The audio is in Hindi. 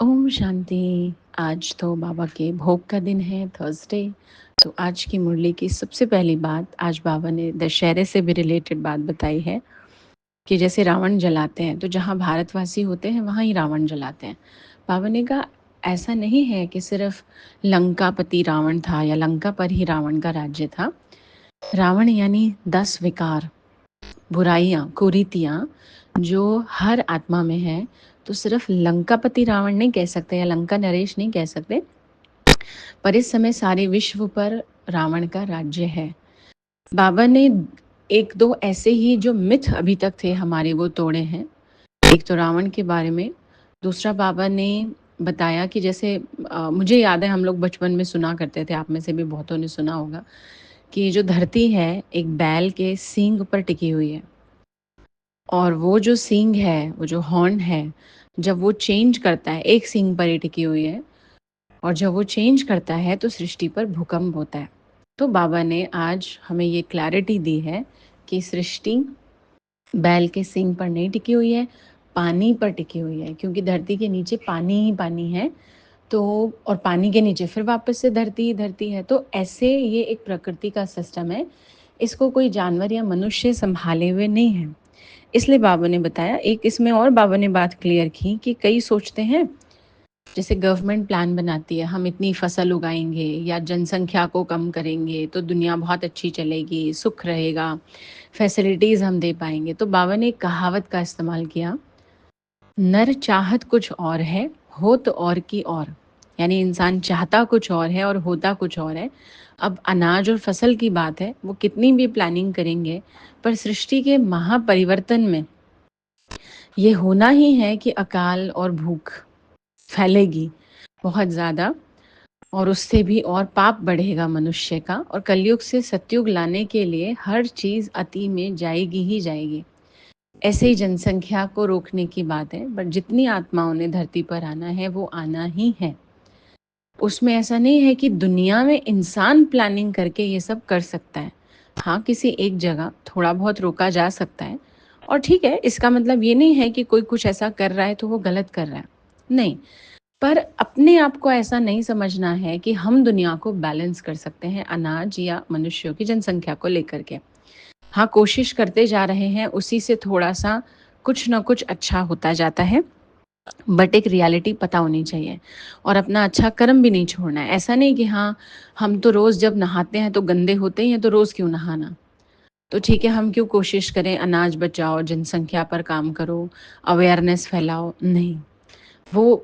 ओम शांति। आज तो बाबा के भोग का दिन है, थर्सडे। तो आज की मुरली की सबसे पहली बात, आज बाबा ने दशहरे से भी रिलेटेड बात बताई है कि जैसे रावण जलाते हैं, तो जहाँ भारतवासी होते हैं वहाँ ही रावण जलाते हैं। बाबा ने कहा ऐसा नहीं है कि सिर्फ लंकापति रावण था या लंका पर ही रावण का राज्य था। रावण यानी 10 विकार, बुराइयाँ, कुरीतियाँ जो हर आत्मा में है। तो सिर्फ लंकापति रावण नहीं कह सकते या लंका नरेश नहीं कह सकते, पर इस समय सारे विश्व पर रावण का राज्य है। बाबा ने एक दो ऐसे ही जो मिथ अभी तक थे हमारे, वो तोड़े हैं। एक तो रावण के बारे में, दूसरा बाबा ने बताया कि जैसे मुझे याद है हम लोग बचपन में सुना करते थे, आप में से भी बहुतों ने सुना होगा कि जो धरती है एक बैल के सींग पर टिकी हुई है, और वो जो सींग है, वो जो हॉर्न है, जब वो चेंज करता है, एक सींग पर ही टिकी हुई है, और जब वो चेंज करता है तो सृष्टि पर भूकंप होता है। तो बाबा ने आज हमें ये क्लैरिटी दी है कि सृष्टि बैल के सींग पर नहीं टिकी हुई है, पानी पर टिकी हुई है, क्योंकि धरती के नीचे पानी ही पानी है। तो और पानी के नीचे फिर वापस से धरती ही धरती है। तो ऐसे ये एक प्रकृति का सिस्टम है, इसको कोई जानवर या मनुष्य संभाले हुए नहीं है। इसलिए बाबा ने बताया, एक इसमें और बाबा ने बात क्लियर की कि कई सोचते हैं जैसे गवर्नमेंट प्लान बनाती है, हम इतनी फसल उगाएंगे या जनसंख्या को कम करेंगे तो दुनिया बहुत अच्छी चलेगी, सुख रहेगा, फैसिलिटीज़ हम दे पाएंगे। तो बाबा ने एक कहावत का इस्तेमाल किया, नर चाहत कुछ और है, हो तो और की और। यानी इंसान चाहता कुछ और है और होता कुछ और है। अब अनाज और फसल की बात है, वो कितनी भी प्लानिंग करेंगे, पर सृष्टि के महापरिवर्तन में ये होना ही है कि अकाल और भूख फैलेगी बहुत ज़्यादा, और उससे भी और पाप बढ़ेगा मनुष्य का, और कलयुग से सतयुग लाने के लिए हर चीज़ अति में जाएगी ही जाएगी। ऐसे ही जनसंख्या को रोकने की बात है, बट जितनी आत्माओं ने धरती पर आना है वो आना ही है। उसमें ऐसा नहीं है कि दुनिया में इंसान प्लानिंग करके ये सब कर सकता है। हाँ, किसी एक जगह थोड़ा बहुत रोका जा सकता है, और ठीक है, इसका मतलब ये नहीं है कि कोई कुछ ऐसा कर रहा है तो वो गलत कर रहा है, नहीं। पर अपने आप को ऐसा नहीं समझना है कि हम दुनिया को बैलेंस कर सकते हैं अनाज या मनुष्यों की जनसंख्या को लेकर के। हाँ, कोशिश करते जा रहे हैं, उसी से थोड़ा सा कुछ ना कुछ अच्छा होता जाता है, बट एक रियलिटी पता होनी चाहिए, और अपना अच्छा कर्म भी नहीं छोड़ना है। ऐसा नहीं कि हाँ, हम तो रोज़ जब नहाते हैं तो गंदे होते हैं, तो रोज़ क्यों नहाना। तो ठीक है, हम क्यों कोशिश करें अनाज बचाओ, जनसंख्या पर काम करो, अवेयरनेस फैलाओ, नहीं। वो